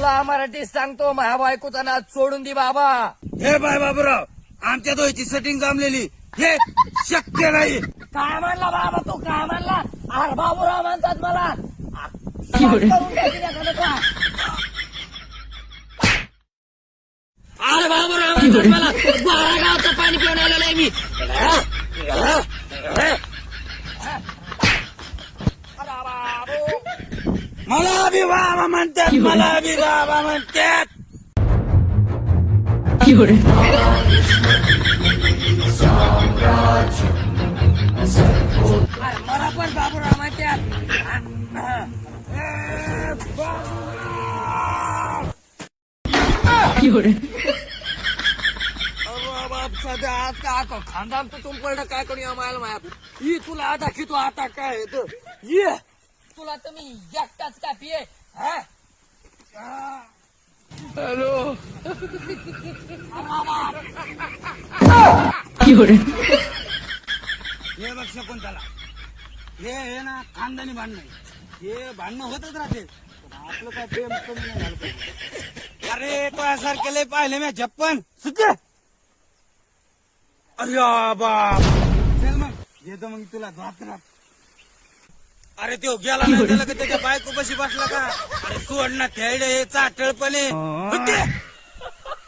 तुला मराठीत सांगतो माझ्या बायकोचा नाद सोडून दे बाबा. हे बाय बाबूराव, आमच्या दोघीची सेटिंग जमलेली हे शक्य नाही. काय म्हणला बाबा तू, काय म्हणला? अरे बाबूराव म्हणतात मला. करून द्यायची एखादं का? अरे बाबूराव म्हणतात मला. 12 गावचं पाणी पिऊन आलेलं आहे मी. अरे बाबू. मला बी बाबा म्हणतात, मला बी बाबा म्हणतात. मला पण बाबूराव म्हणतात. सध्या आज का आता खानदान तर तुम पडलं काय करूया मायला माया. ही तुला आता की तू आता काय येतं ये तुला तर मी एकटाच का पिये. हॅलो हे बघ शकुंतला, हे ना खानदानी भांडण हे भांडणं होतच राहते. आपलं काय प्रेम कमी नाही झालं पाहिजे. अरे तुझ्यासारखे लय पाहिले मी झप्पन सुके. अरे बाप, चल मग येतो मग तुला धोत्रात. अरे तो गेला नाही त्याला का त्याच्या बायको कशी बसला का. अरे सोड ना थेडे चाटळपणे.